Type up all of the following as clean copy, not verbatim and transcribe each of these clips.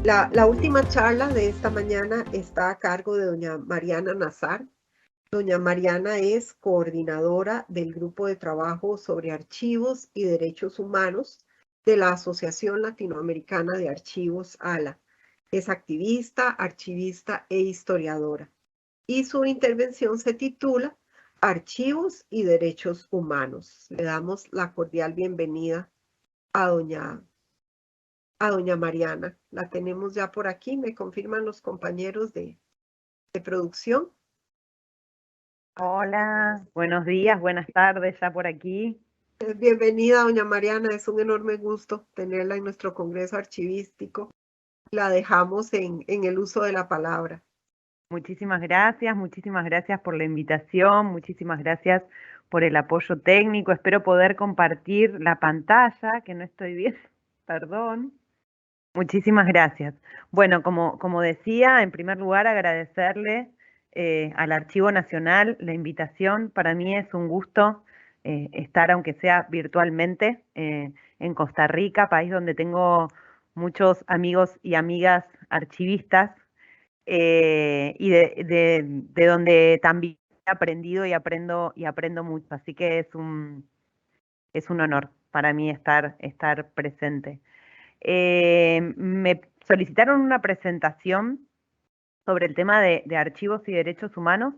La última charla de esta mañana está a cargo de doña Mariana Nazar. Doña Mariana es coordinadora del Grupo de Trabajo sobre Archivos y Derechos Humanos de la Asociación Latinoamericana de Archivos, ALA. Es activista, archivista e historiadora. Y su intervención se titula Archivos y Derechos Humanos. Le damos la cordial bienvenida a doña Mariana. La tenemos ya por aquí, me confirman los compañeros de producción. Hola, buenos días, buenas tardes, ya por aquí. Bienvenida, doña Mariana. Es un enorme gusto tenerla en nuestro Congreso Archivístico. La dejamos en el uso de la palabra. Muchísimas gracias por la invitación, muchísimas gracias por el apoyo técnico. Espero poder compartir la pantalla, que no estoy bien, perdón. Muchísimas gracias. Bueno, como decía, en primer lugar agradecerle al Archivo Nacional la invitación. Para mí es un gusto estar, aunque sea virtualmente, en Costa Rica, país donde tengo muchos amigos y amigas archivistas y de donde también he aprendido y aprendo mucho. Así que es un honor para mí estar presente. Me solicitaron una presentación sobre el tema de archivos y derechos humanos.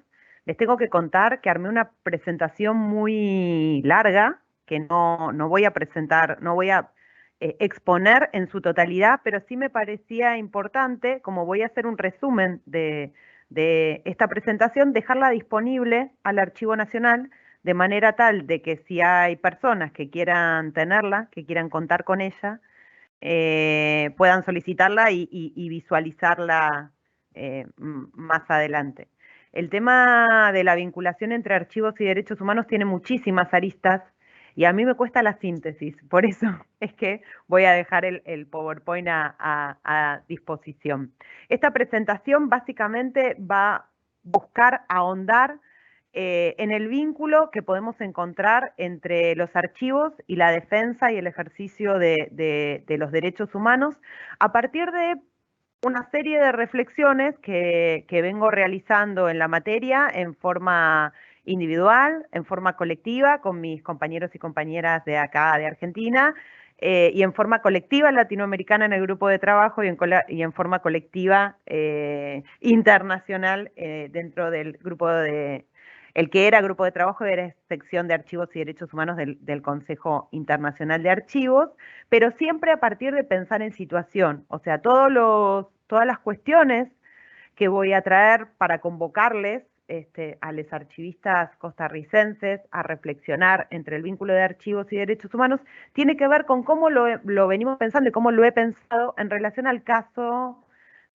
Les tengo que contar que armé una presentación muy larga, que no voy a presentar, no voy a exponer en su totalidad, pero sí me parecía importante, como voy a hacer un resumen de esta presentación, dejarla disponible al Archivo Nacional, de manera tal de que si hay personas que quieran tenerla, que quieran contar con ella, puedan solicitarla y visualizarla más adelante. El tema de la vinculación entre archivos y derechos humanos tiene muchísimas aristas y a mí me cuesta la síntesis, por eso es que voy a dejar el PowerPoint a disposición. Esta presentación básicamente va a buscar ahondar en el vínculo que podemos encontrar entre los archivos y la defensa y el ejercicio de los derechos humanos a partir de una serie de reflexiones que vengo realizando en la materia en forma individual, en forma colectiva, con mis compañeros y compañeras de acá, de Argentina, y en forma colectiva latinoamericana en el grupo de trabajo y en forma colectiva internacional dentro del grupo el que era grupo de trabajo era sección de archivos y derechos humanos del Consejo Internacional de Archivos, pero siempre a partir de pensar en situación, o sea, todas las cuestiones que voy a traer para convocarles a los archivistas costarricenses a reflexionar entre el vínculo de archivos y derechos humanos, tiene que ver con cómo lo venimos pensando y cómo lo he pensado en relación al caso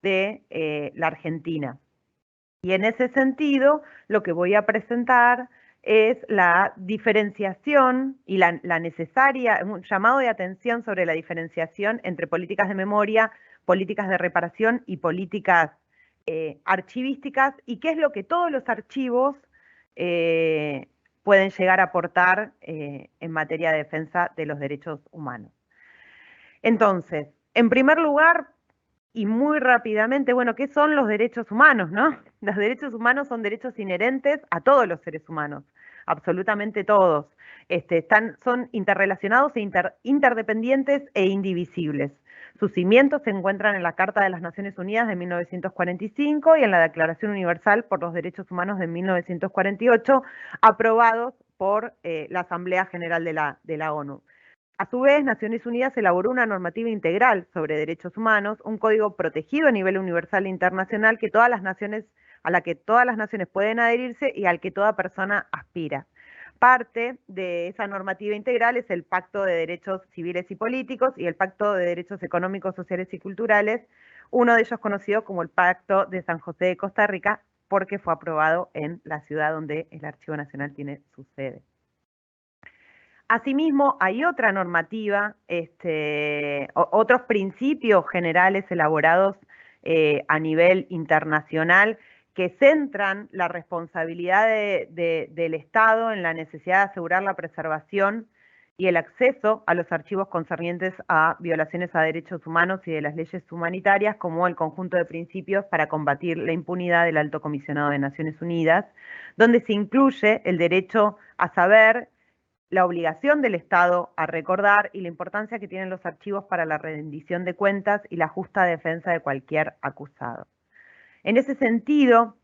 de la Argentina. Y en ese sentido, lo que voy a presentar es la diferenciación y la necesaria, un llamado de atención sobre la diferenciación entre políticas de memoria, políticas de reparación y políticas archivísticas, y qué es lo que todos los archivos pueden llegar a aportar en materia de defensa de los derechos humanos. Entonces, en primer lugar, y muy rápidamente, bueno, ¿qué son los derechos humanos, no? Los derechos humanos son derechos inherentes a todos los seres humanos, absolutamente todos. Son interrelacionados e interdependientes e indivisibles. Sus cimientos se encuentran en la Carta de las Naciones Unidas de 1945 y en la Declaración Universal por los Derechos Humanos de 1948, aprobados por la Asamblea General de la ONU. A su vez, Naciones Unidas elaboró una normativa integral sobre derechos humanos, un código protegido a nivel universal e internacional a la que todas las naciones pueden adherirse y al que toda persona aspira. Parte de esa normativa integral es el Pacto de Derechos Civiles y Políticos y el Pacto de Derechos Económicos, Sociales y Culturales, uno de ellos conocido como el Pacto de San José de Costa Rica, porque fue aprobado en la ciudad donde el Archivo Nacional tiene su sede. Asimismo, hay otra normativa, otros principios generales elaborados a nivel internacional que centran la responsabilidad del Estado en la necesidad de asegurar la preservación y el acceso a los archivos concernientes a violaciones a derechos humanos y de las leyes humanitarias como el conjunto de principios para combatir la impunidad del Alto Comisionado de Naciones Unidas, donde se incluye el derecho a saber, la obligación del Estado a recordar y la importancia que tienen los archivos para la rendición de cuentas y la justa defensa de cualquier acusado. En ese sentido,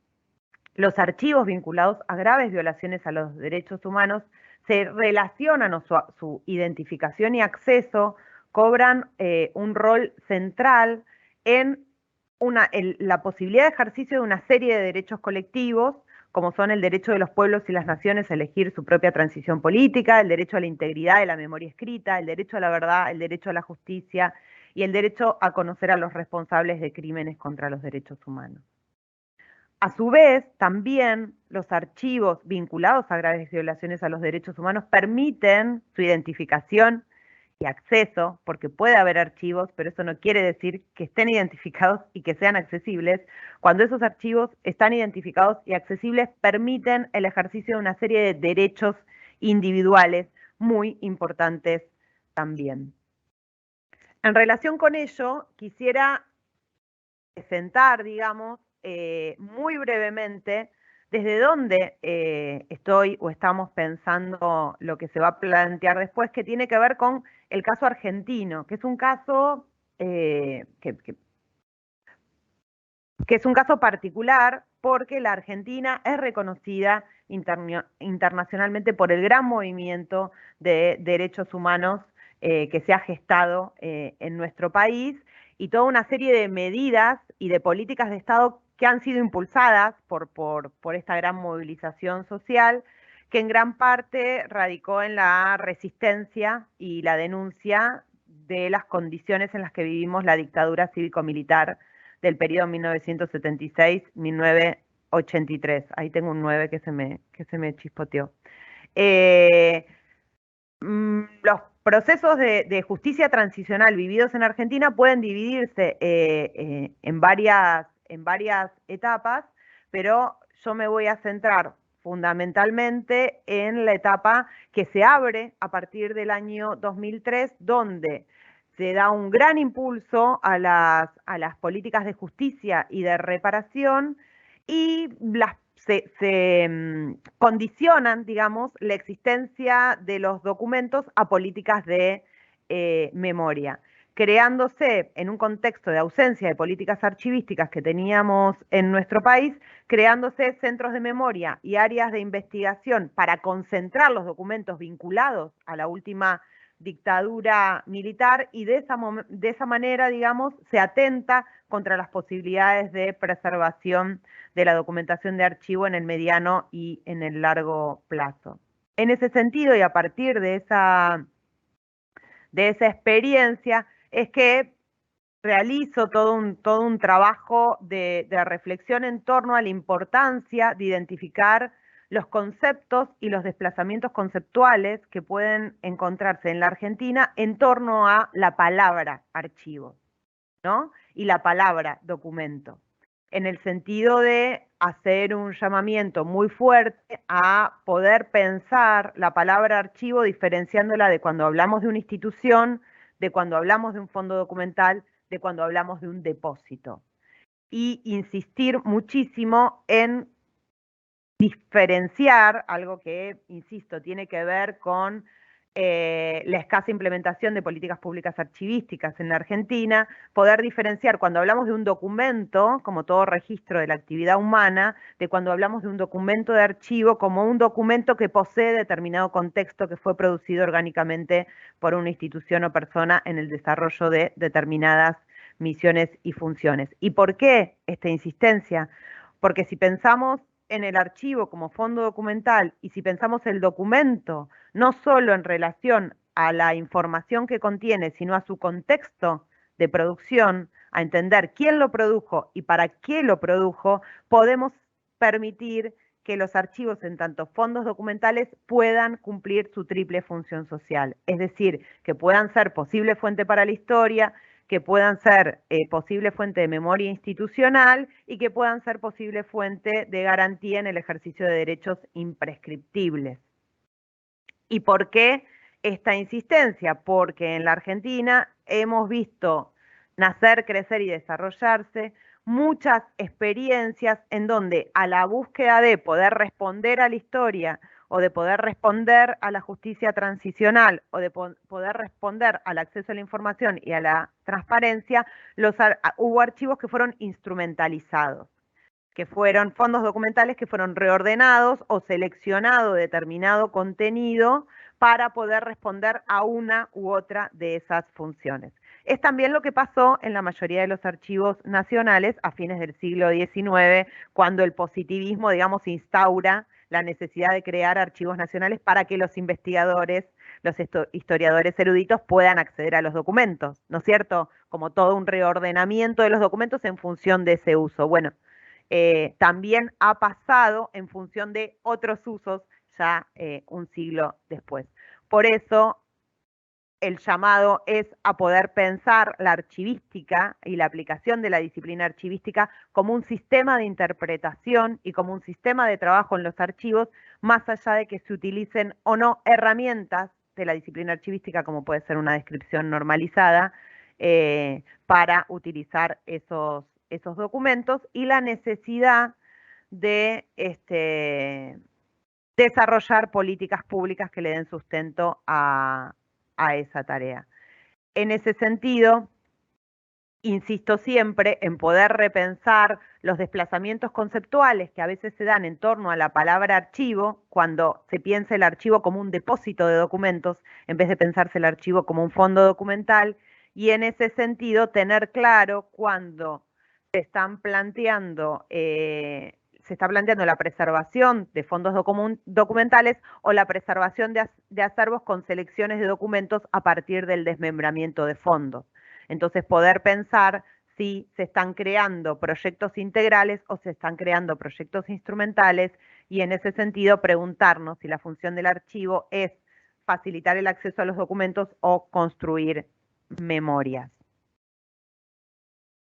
los archivos vinculados a graves violaciones a los derechos humanos se relacionan, o su identificación y acceso cobran un rol central en la posibilidad de ejercicio de una serie de derechos colectivos, como son el derecho de los pueblos y las naciones a elegir su propia transición política, el derecho a la integridad de la memoria escrita, el derecho a la verdad, el derecho a la justicia y el derecho a conocer a los responsables de crímenes contra los derechos humanos. A su vez, también los archivos vinculados a graves violaciones a los derechos humanos permiten su identificación y acceso, porque puede haber archivos, pero eso no quiere decir que estén identificados y que sean accesibles. Cuando esos archivos están identificados y accesibles, permiten el ejercicio de una serie de derechos individuales muy importantes también. En relación con ello, quisiera presentar, digamos, muy brevemente desde dónde estoy o estamos pensando lo que se va a plantear después, que tiene que ver con el caso argentino, que es un caso que es un caso particular porque la Argentina es reconocida internacionalmente por el gran movimiento de derechos humanos que se ha gestado en nuestro país y toda una serie de medidas y de políticas de Estado que han sido impulsadas por esta gran movilización social, que en gran parte radicó en la resistencia y la denuncia de las condiciones en las que vivimos la dictadura cívico-militar del periodo 1976-1983. Ahí tengo un 9 que se me chispoteó. Los procesos de justicia transicional vividos en Argentina pueden dividirse en varias etapas, pero yo me voy a centrar fundamentalmente en la etapa que se abre a partir del año 2003, donde se da un gran impulso a las políticas de justicia y de reparación y se condicionan, digamos, la existencia de los documentos a políticas de memoria, creándose en un contexto de ausencia de políticas archivísticas que teníamos en nuestro país, creándose centros de memoria y áreas de investigación para concentrar los documentos vinculados a la última dictadura militar y de esa manera, digamos, se atenta contra las posibilidades de preservación de la documentación de archivo en el mediano y en el largo plazo. En ese sentido, y a partir de esa experiencia, es que realizo todo un trabajo de reflexión en torno a la importancia de identificar los conceptos y los desplazamientos conceptuales que pueden encontrarse en la Argentina en torno a la palabra archivo, ¿no? Y la palabra documento, en el sentido de hacer un llamamiento muy fuerte a poder pensar la palabra archivo diferenciándola de cuando hablamos de una institución, de cuando hablamos de un fondo documental, de cuando hablamos de un depósito. Y insistir muchísimo en diferenciar algo que, insisto, tiene que ver con la escasa implementación de políticas públicas archivísticas en la Argentina, poder diferenciar cuando hablamos de un documento, como todo registro de la actividad humana, de cuando hablamos de un documento de archivo como un documento que posee determinado contexto que fue producido orgánicamente por una institución o persona en el desarrollo de determinadas misiones y funciones. ¿Y por qué esta insistencia? Porque si pensamos en el archivo como fondo documental y si pensamos el documento no solo en relación a la información que contiene, sino a su contexto de producción, a entender quién lo produjo y para qué lo produjo, podemos permitir que los archivos en tanto fondos documentales puedan cumplir su triple función social, es decir, que puedan ser posible fuente para la historia, que puedan ser posible fuente de memoria institucional y que puedan ser posible fuente de garantía en el ejercicio de derechos imprescriptibles. ¿Y por qué esta insistencia? Porque en la Argentina hemos visto nacer, crecer y desarrollarse muchas experiencias en donde a la búsqueda de poder responder a la historia o de poder responder a la justicia transicional o de poder responder al acceso a la información y a la transparencia, hubo archivos que fueron instrumentalizados, que fueron fondos documentales que fueron reordenados o seleccionado determinado contenido para poder responder a una u otra de esas funciones. Es también lo que pasó en la mayoría de los archivos nacionales a fines del siglo XIX, cuando el positivismo, digamos, instaura la necesidad de crear archivos nacionales para que los investigadores, los historiadores eruditos puedan acceder a los documentos, ¿no es cierto? Como todo un reordenamiento de los documentos en función de ese uso. Bueno, también ha pasado en función de otros usos ya un siglo después. Por eso el llamado es a poder pensar la archivística y la aplicación de la disciplina archivística como un sistema de interpretación y como un sistema de trabajo en los archivos, más allá de que se utilicen o no herramientas de la disciplina archivística, como puede ser una descripción normalizada, para utilizar esos documentos, y la necesidad de desarrollar políticas públicas que le den sustento a esa tarea. En ese sentido, insisto siempre en poder repensar los desplazamientos conceptuales que a veces se dan en torno a la palabra archivo, cuando se piensa el archivo como un depósito de documentos, en vez de pensarse el archivo como un fondo documental, y en ese sentido tener claro cuando se están planteando se está planteando la preservación de fondos documentales o la preservación de acervos con selecciones de documentos a partir del desmembramiento de fondos. Entonces, poder pensar si se están creando proyectos integrales o se están creando proyectos instrumentales, y en ese sentido preguntarnos si la función del archivo es facilitar el acceso a los documentos o construir memorias.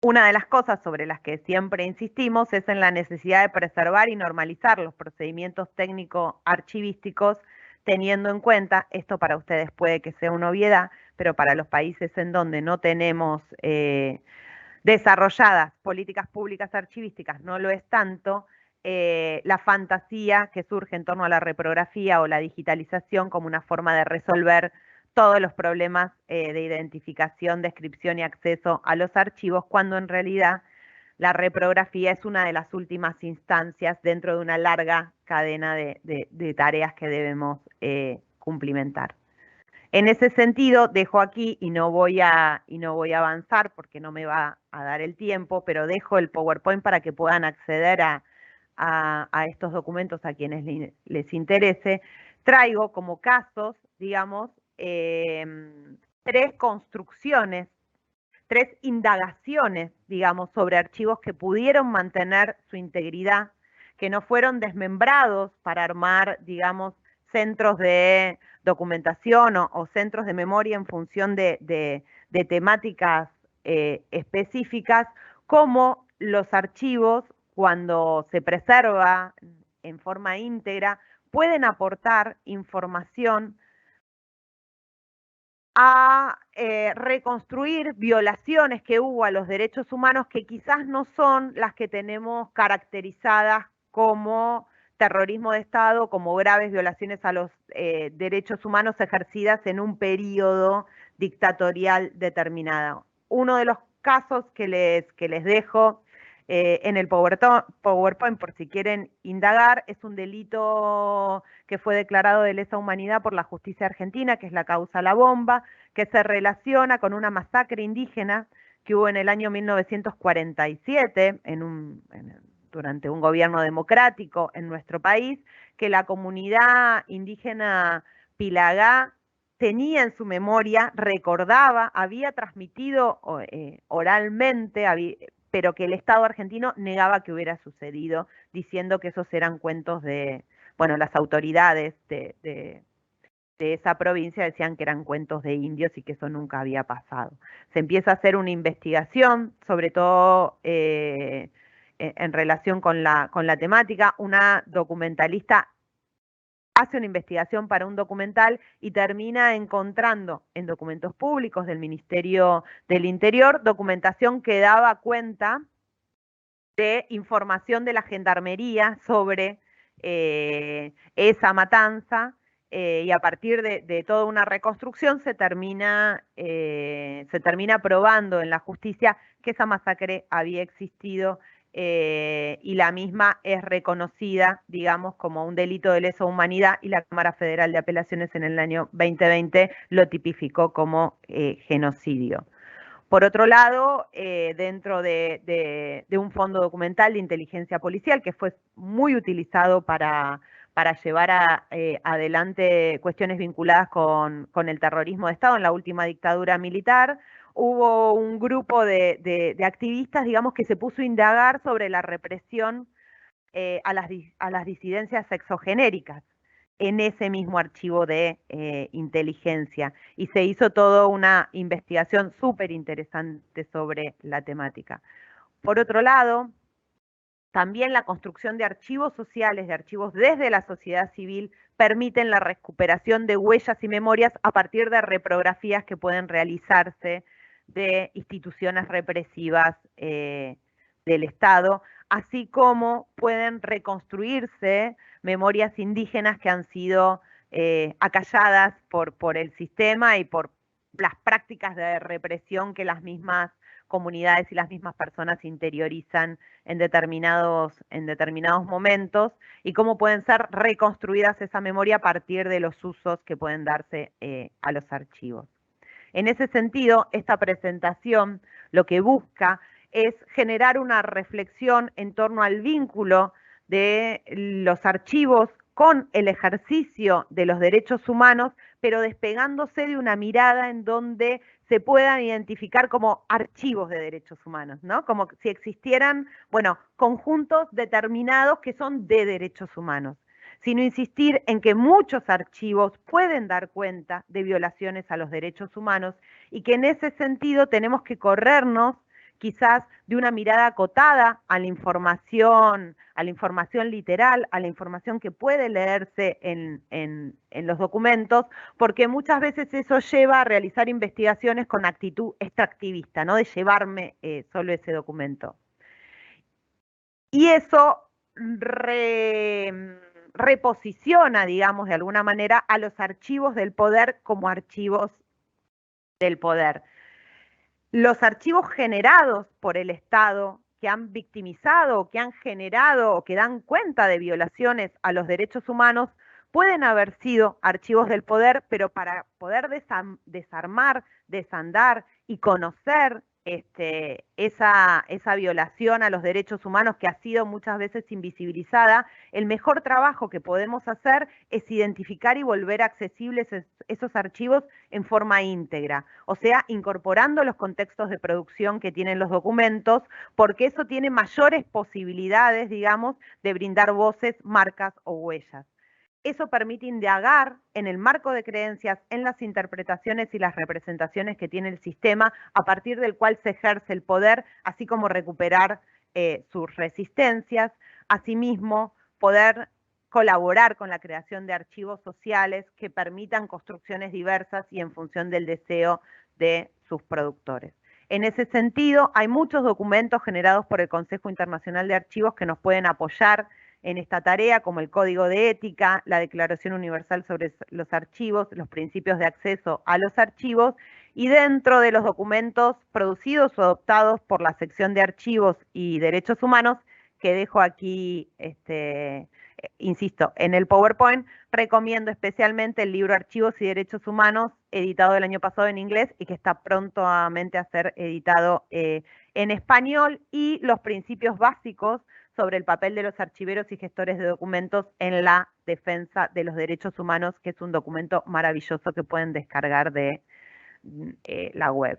Una de las cosas sobre las que siempre insistimos es en la necesidad de preservar y normalizar los procedimientos técnico-archivísticos, teniendo en cuenta, esto para ustedes puede que sea una obviedad, pero para los países en donde no tenemos desarrolladas políticas públicas archivísticas no lo es tanto, la fantasía que surge en torno a la reprografía o la digitalización como una forma de resolver todos los problemas de identificación, descripción y acceso a los archivos, cuando en realidad la reprografía es una de las últimas instancias dentro de una larga cadena de tareas que debemos cumplimentar. En ese sentido, dejo aquí, y no voy a avanzar porque no me va a dar el tiempo, pero dejo el PowerPoint para que puedan acceder a estos documentos a quienes les interese. Traigo como casos, digamos, 3 construcciones, 3 indagaciones, digamos, sobre archivos que pudieron mantener su integridad, que no fueron desmembrados para armar, digamos, centros de documentación o centros de memoria en función de temáticas específicas, como los archivos, cuando se preserva en forma íntegra, pueden aportar información a reconstruir violaciones que hubo a los derechos humanos que quizás no son las que tenemos caracterizadas como terrorismo de Estado, como graves violaciones a los derechos humanos ejercidas en un periodo dictatorial determinado. Uno de los casos que les dejo en el PowerPoint, por si quieren indagar, es un delito que fue declarado de lesa humanidad por la justicia argentina, que es la causa La Bomba, que se relaciona con una masacre indígena que hubo en el año 1947 durante un gobierno democrático en nuestro país, que la comunidad indígena Pilagá tenía en su memoria, recordaba, había transmitido oralmente, pero que el Estado argentino negaba que hubiera sucedido, diciendo que esos eran cuentos de, bueno, las autoridades de esa provincia decían que eran cuentos de indios y que eso nunca había pasado. Se empieza a hacer una investigación, sobre todo en relación con la temática. Una documentalista hace una investigación para un documental y termina encontrando en documentos públicos del Ministerio del Interior documentación que daba cuenta de información de la Gendarmería sobre esa matanza, y a partir de toda una reconstrucción se termina probando en la justicia que esa masacre había existido, y la misma es reconocida, digamos, como un delito de lesa humanidad, y la Cámara Federal de Apelaciones en el año 2020 lo tipificó como genocidio. Por otro lado, dentro de un fondo documental de inteligencia policial que fue muy utilizado para llevar adelante cuestiones vinculadas con el terrorismo de Estado en la última dictadura militar, hubo un grupo de activistas, digamos, que se puso a indagar sobre la represión a las disidencias sexogenéricas en ese mismo archivo de inteligencia, y se hizo toda una investigación súper interesante sobre la temática. Por otro lado, también la construcción de archivos sociales, de archivos desde la sociedad civil, permiten la recuperación de huellas y memorias a partir de reprografías que pueden realizarse de instituciones represivas del Estado, así como pueden reconstruirse memorias indígenas que han sido acalladas por el sistema y por las prácticas de represión que las mismas comunidades y las mismas personas interiorizan en determinados momentos, y cómo pueden ser reconstruidas esa memoria a partir de los usos que pueden darse a los archivos. En ese sentido, esta presentación lo que busca es generar una reflexión en torno al vínculo de los archivos con el ejercicio de los derechos humanos, pero despegándose de una mirada en donde se puedan identificar como archivos de derechos humanos, ¿no? Como si existieran, bueno, conjuntos determinados que son de derechos humanos, sino insistir en que muchos archivos pueden dar cuenta de violaciones a los derechos humanos, y que en ese sentido tenemos que corrernos quizás de una mirada acotada a la información literal, a la información que puede leerse en los documentos, porque muchas veces eso lleva a realizar investigaciones con actitud extractivista, ¿no? De llevarme solo ese documento. Y eso reposiciona, digamos, de alguna manera a los archivos del poder como archivos del poder. Los archivos generados por el Estado que han victimizado, que han generado o que dan cuenta de violaciones a los derechos humanos pueden haber sido archivos del poder, pero para poder desarmar, desandar y conocer esa violación a los derechos humanos que ha sido muchas veces invisibilizada, el mejor trabajo que podemos hacer es identificar y volver accesibles esos archivos en forma íntegra, o sea, incorporando los contextos de producción que tienen los documentos, porque eso tiene mayores posibilidades, digamos, de brindar voces, marcas o huellas. Eso permite indagar en el marco de creencias, en las interpretaciones y las representaciones que tiene el sistema, a partir del cual se ejerce el poder, así como recuperar sus resistencias. Asimismo, poder colaborar con la creación de archivos sociales que permitan construcciones diversas y en función del deseo de sus productores. En ese sentido, hay muchos documentos generados por el Consejo Internacional de Archivos que nos pueden apoyar en esta tarea, como el Código de Ética, la Declaración Universal sobre los Archivos, los principios de acceso a los archivos, y dentro de los documentos producidos o adoptados por la sección de Archivos y Derechos Humanos, que dejo aquí, insisto, en el PowerPoint, recomiendo especialmente el libro Archivos y Derechos Humanos, editado el año pasado en inglés y que está prontamente a ser editado en español, y los principios básicos sobre el papel de los archiveros y gestores de documentos en la defensa de los derechos humanos, que es un documento maravilloso que pueden descargar de la web.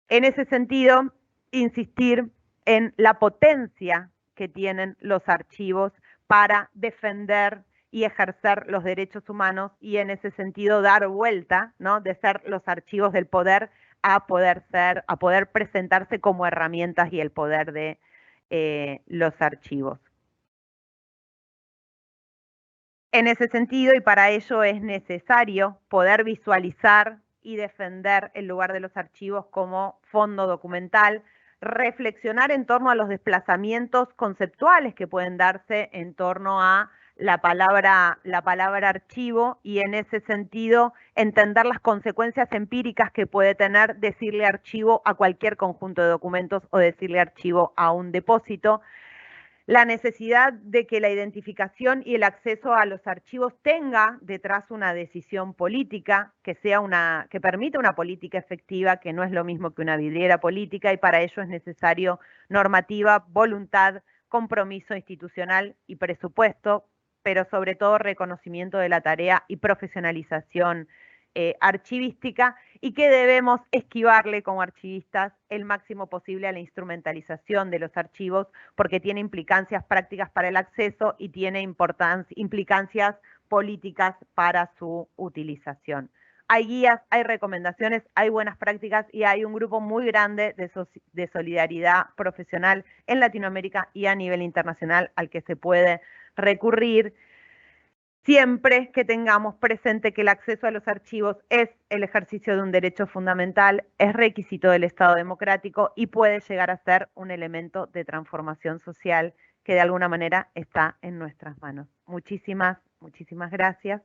En ese sentido, insistir en la potencia que tienen los archivos para defender y ejercer los derechos humanos, y en ese sentido dar vuelta, ¿no?, de ser los archivos del poder a poder presentarse como herramientas y el poder de los archivos. En ese sentido, y para ello es necesario poder visualizar y defender el lugar de los archivos como fondo documental, reflexionar en torno a los desplazamientos conceptuales que pueden darse en torno a la palabra archivo, y en ese sentido entender las consecuencias empíricas que puede tener decirle archivo a cualquier conjunto de documentos o decirle archivo a un depósito. La necesidad de que la identificación y el acceso a los archivos tenga detrás una decisión política, que permita una política efectiva, que no es lo mismo que una vidriera política, y para ello es necesario normativa, voluntad, compromiso institucional y presupuesto, pero sobre todo reconocimiento de la tarea y profesionalización archivística, y que debemos esquivarle como archivistas el máximo posible a la instrumentalización de los archivos, porque tiene implicancias prácticas para el acceso y tiene implicancias políticas para su utilización. Hay guías, hay recomendaciones, hay buenas prácticas y hay un grupo muy grande de solidaridad profesional en Latinoamérica y a nivel internacional al que se puede recurrir, siempre que tengamos presente que el acceso a los archivos es el ejercicio de un derecho fundamental, es requisito del Estado democrático y puede llegar a ser un elemento de transformación social que de alguna manera está en nuestras manos. Muchísimas gracias.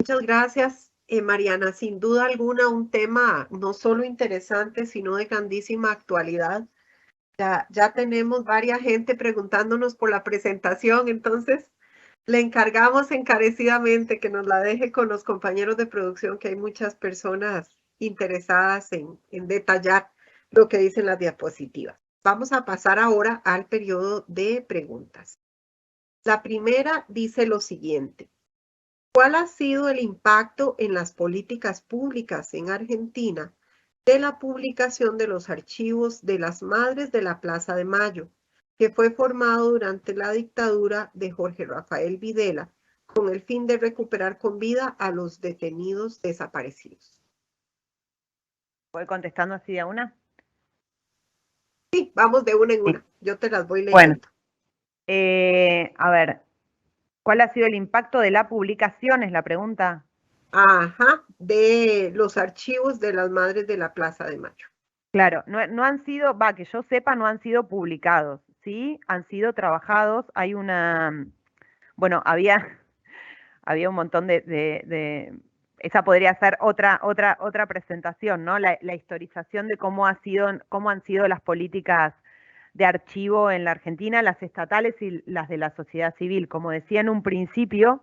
Muchas gracias, Mariana. Sin duda alguna, un tema no solo interesante, sino de grandísima actualidad. Ya tenemos varias gente preguntándonos por la presentación, entonces le encargamos encarecidamente que nos la deje con los compañeros de producción, que hay muchas personas interesadas en detallar lo que dicen las diapositivas. Vamos a pasar ahora al periodo de preguntas. La primera dice lo siguiente: ¿cuál ha sido el impacto en las políticas públicas en Argentina de la publicación de los archivos de las Madres de la Plaza de Mayo, que fue formado durante la dictadura de Jorge Rafael Videla, con el fin de recuperar con vida a los detenidos desaparecidos? ¿Voy contestando así de una? Sí, vamos de una en una. Yo te las voy leyendo. Bueno, a ver, ¿cuál ha sido el impacto de la publicación? Es la pregunta. Ajá, de los archivos de las Madres de la Plaza de Mayo. Claro, no han sido, que yo sepa, no han sido publicados, ¿sí? Han sido trabajados, hay una, bueno, había un montón esa podría ser otra presentación, ¿no? La historización de cómo han sido las políticas de archivo en la Argentina, las estatales y las de la sociedad civil. Como decía en un principio,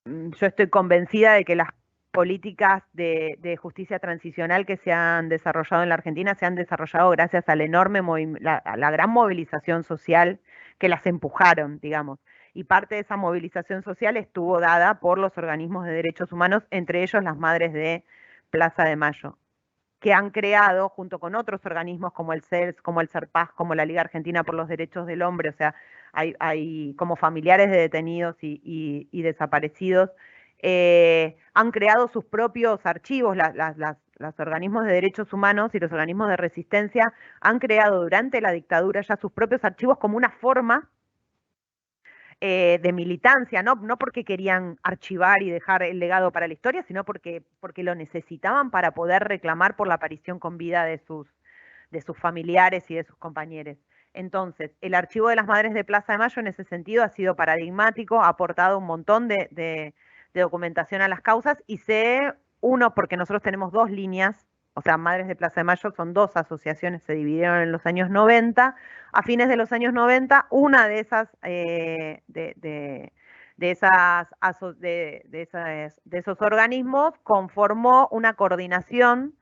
yo estoy convencida de que las políticas de justicia transicional que se han desarrollado en la Argentina se han desarrollado gracias a la gran movilización social que las empujaron, digamos. Y parte de esa movilización social estuvo dada por los organismos de derechos humanos, entre ellos las Madres de Plaza de Mayo, que han creado, junto con otros organismos como el CELS, como el CERPAS, como la Liga Argentina por los Derechos del Hombre, o sea, hay como familiares de detenidos y desaparecidos, han creado sus propios archivos. Los organismos de derechos humanos y los organismos de resistencia han creado durante la dictadura ya sus propios archivos como una forma de militancia, ¿no? No porque querían archivar y dejar el legado para la historia, sino porque lo necesitaban para poder reclamar por la aparición con vida de sus familiares y de sus compañeros. Entonces, el archivo de las Madres de Plaza de Mayo en ese sentido ha sido paradigmático, ha aportado un montón de documentación a las causas, y porque nosotros tenemos dos líneas, o sea, Madres de Plaza de Mayo son dos asociaciones, se dividieron en los años 90. A fines de los años 90, una de esos organismos conformó una coordinación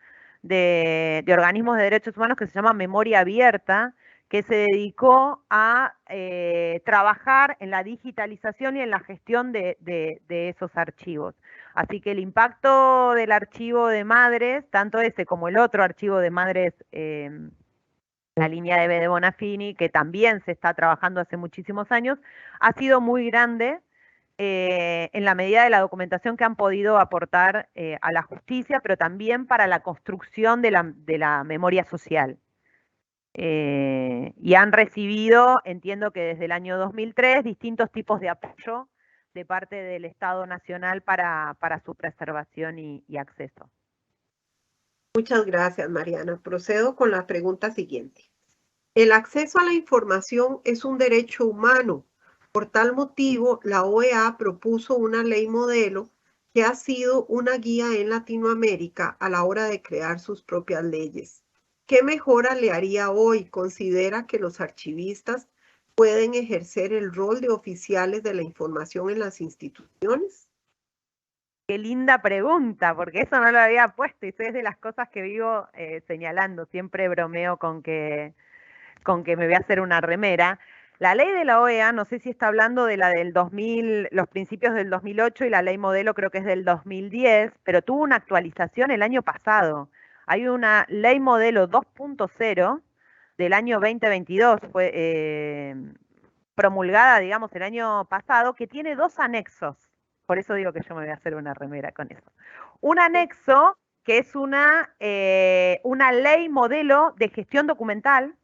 de organismos de derechos humanos que se llama Memoria Abierta, que se dedicó a trabajar en la digitalización y en la gestión de esos archivos. Así que el impacto del archivo de Madres, tanto ese como el otro archivo de Madres, la línea de B de Bonafini, que también se está trabajando hace muchísimos años, ha sido muy grande en la medida de la documentación que han podido aportar a la justicia, pero también para la construcción de la memoria social. y han recibido, entiendo que desde el año 2003, distintos tipos de apoyo de parte del Estado Nacional para su preservación y acceso. Muchas gracias, Mariana. Procedo con la pregunta siguiente. El acceso a la información es un derecho humano. Por tal motivo, la OEA propuso una ley modelo que ha sido una guía en Latinoamérica a la hora de crear sus propias leyes. ¿Qué mejora le haría hoy? ¿Considera que los archivistas pueden ejercer el rol de oficiales de la información en las instituciones? Qué linda pregunta, porque eso no lo había puesto y es de las cosas que vivo señalando. Siempre bromeo con que me voy a hacer una remera. La ley de la OEA, no sé si está hablando de la del 2000, los principios del 2008 y la ley modelo creo que es del 2010, pero tuvo una actualización el año pasado. Hay una ley modelo 2.0 del año 2022, fue promulgada, digamos, el año pasado, que tiene 2 anexos. Por eso digo que yo me voy a hacer una remera con eso. Un anexo que es una ley modelo de gestión documental,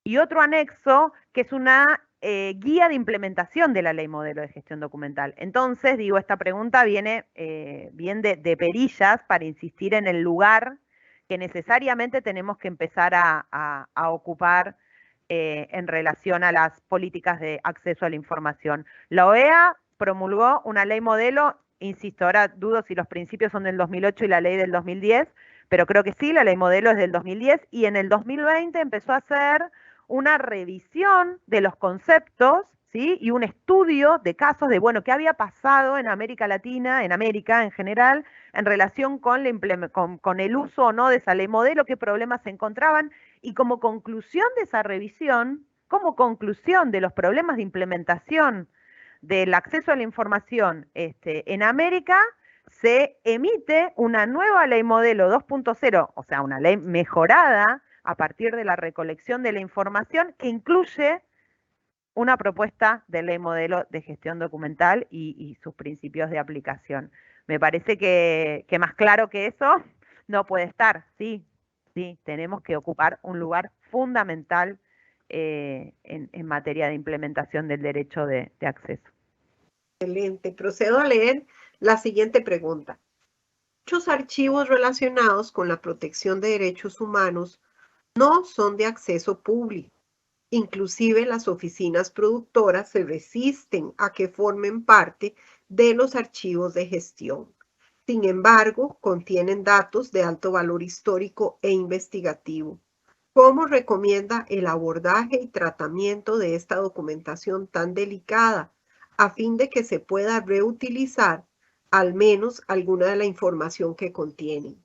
y otro anexo que es una guía de implementación de la ley modelo de gestión documental. Entonces, digo, esta pregunta viene bien de perillas para insistir en el lugar que necesariamente tenemos que empezar a ocupar en relación a las políticas de acceso a la información. La OEA promulgó una ley modelo, insisto, ahora dudo si los principios son del 2008 y la ley del 2010, pero creo que sí, la ley modelo es del 2010 y en el 2020 empezó a hacer una revisión de los conceptos, ¿sí? Y un estudio de casos de, bueno, qué había pasado en América Latina, en América en general, en relación con, con el uso o no de esa ley modelo, qué problemas se encontraban, y como conclusión de esa revisión, como conclusión de los problemas de implementación del acceso a la información en América, se emite una nueva ley modelo 2.0, o sea, una ley mejorada, a partir de la recolección de la información que incluye una propuesta de ley modelo de gestión documental y sus principios de aplicación. Me parece que más claro que eso no puede estar. Sí, sí, tenemos que ocupar un lugar fundamental en materia de implementación del derecho de acceso. Excelente. Procedo a leer la siguiente pregunta. Muchos archivos relacionados con la protección de derechos humanos no son de acceso público. Inclusive las oficinas productoras se resisten a que formen parte de los archivos de gestión. Sin embargo, contienen datos de alto valor histórico e investigativo. ¿Cómo recomienda el abordaje y tratamiento de esta documentación tan delicada a fin de que se pueda reutilizar al menos alguna de la información que contienen?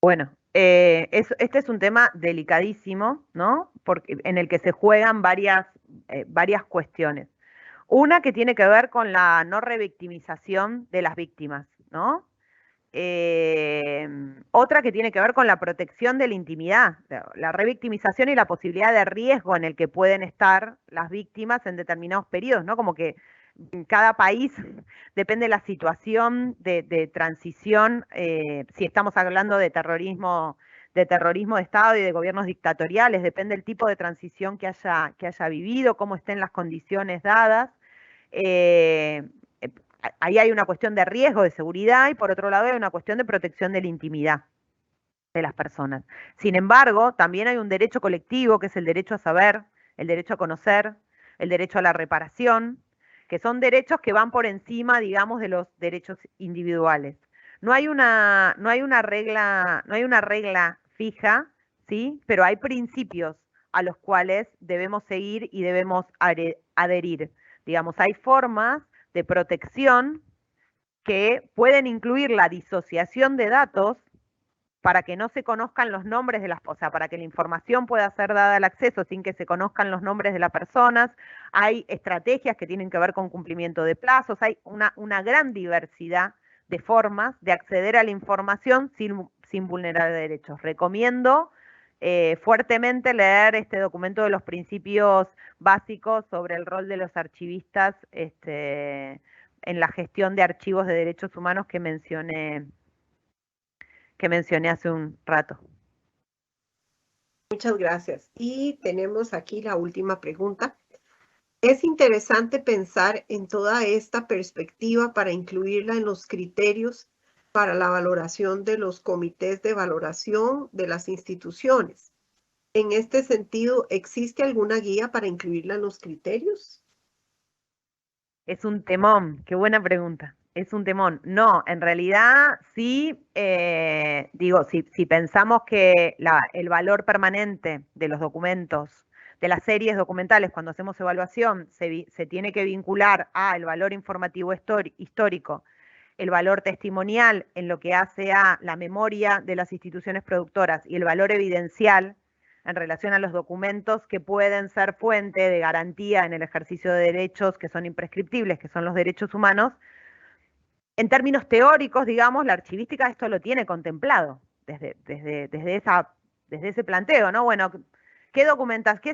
Bueno, este es un tema delicadísimo, ¿no? Porque, en el que se juegan varias cuestiones. Una que tiene que ver con la no revictimización de las víctimas, ¿no? Otra que tiene que ver con la protección de la intimidad, la revictimización y la posibilidad de riesgo en el que pueden estar las víctimas en determinados periodos, ¿no? Como que en cada país depende de la situación de transición, si estamos hablando de terrorismo de Estado y de gobiernos dictatoriales, depende del tipo de transición que haya vivido, cómo estén las condiciones dadas. Eh, Ahí hay una cuestión de riesgo, de seguridad, y por otro lado hay una cuestión de protección de la intimidad de las personas. Sin embargo, también hay un derecho colectivo, que es el derecho a saber, el derecho a conocer, el derecho a la reparación, que son derechos que van por encima, digamos, de los derechos individuales. No hay una regla fija, ¿sí? Pero hay principios a los cuales debemos seguir y debemos adherir. Digamos, hay formas de protección que pueden incluir la disociación de datos para que no se conozcan los nombres de las, o sea, para que la información pueda ser dada al acceso sin que se conozcan los nombres de las personas. Hay estrategias que tienen que ver con cumplimiento de plazos, hay una gran diversidad de formas de acceder a la información sin vulnerar derechos. Recomiendo fuertemente leer este documento de los principios básicos sobre el rol de los archivistas en la gestión de archivos de derechos humanos que mencioné hace un rato. Muchas gracias. Y tenemos aquí la última pregunta. Es interesante pensar en toda esta perspectiva para incluirla en los criterios para la valoración de los comités de valoración de las instituciones. En este sentido, ¿existe alguna guía para incluirla en los criterios? Es un temón, qué buena pregunta. Es un temón. No, en realidad sí, digo, si pensamos que el valor permanente de los documentos, de las series documentales, cuando hacemos evaluación, se tiene que vincular al valor informativo histórico, el valor testimonial en lo que hace a la memoria de las instituciones productoras y el valor evidencial en relación a los documentos que pueden ser fuente de garantía en el ejercicio de derechos que son imprescriptibles, que son los derechos humanos. En términos teóricos, digamos, la archivística esto lo tiene contemplado desde ese planteo, ¿no? Bueno, ¿qué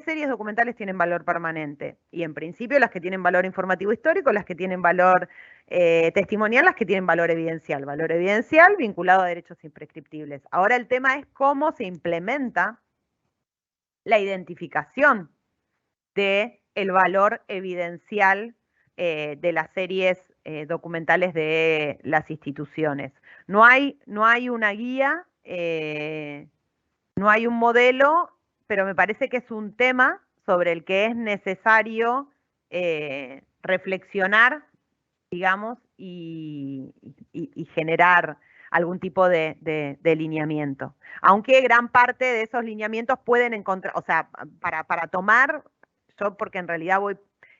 series documentales tienen valor permanente? Y en principio las que tienen valor informativo histórico, las que tienen valor testimonial, las que tienen valor evidencial. Valor evidencial vinculado a derechos imprescriptibles. Ahora el tema es cómo se implementa la identificación del valor evidencial de las series documentales de las instituciones. No hay una guía, no hay un modelo, pero me parece que es un tema sobre el que es necesario reflexionar, digamos, y generar algún tipo de lineamiento. Aunque gran parte de esos lineamientos pueden encontrar, o sea, para tomar, yo porque en realidad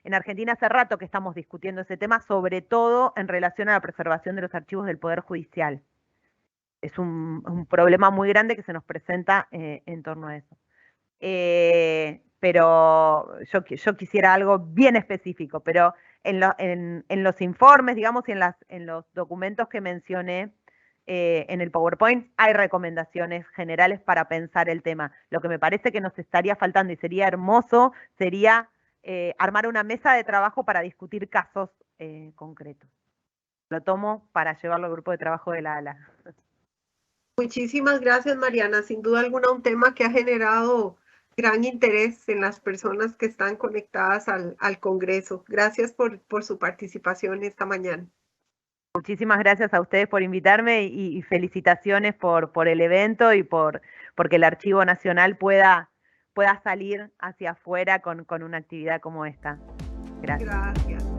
en Argentina hace rato que estamos discutiendo ese tema, sobre todo en relación a la preservación de los archivos del Poder Judicial. Es un problema muy grande que se nos presenta en torno a eso. Pero yo quisiera algo bien específico, pero en los informes, digamos, y en los documentos que mencioné en el PowerPoint, hay recomendaciones generales para pensar el tema. Lo que me parece que nos estaría faltando y sería hermoso sería armar una mesa de trabajo para discutir casos concretos. Lo tomo para llevarlo al grupo de trabajo de la ALA. Muchísimas gracias, Mariana. Sin duda alguna, un tema que ha generado gran interés en las personas que están conectadas al Congreso. Gracias por su participación esta mañana. Muchísimas gracias a ustedes por invitarme y felicitaciones por el evento y porque el Archivo Nacional pueda salir hacia afuera con una actividad como esta. Gracias. Gracias.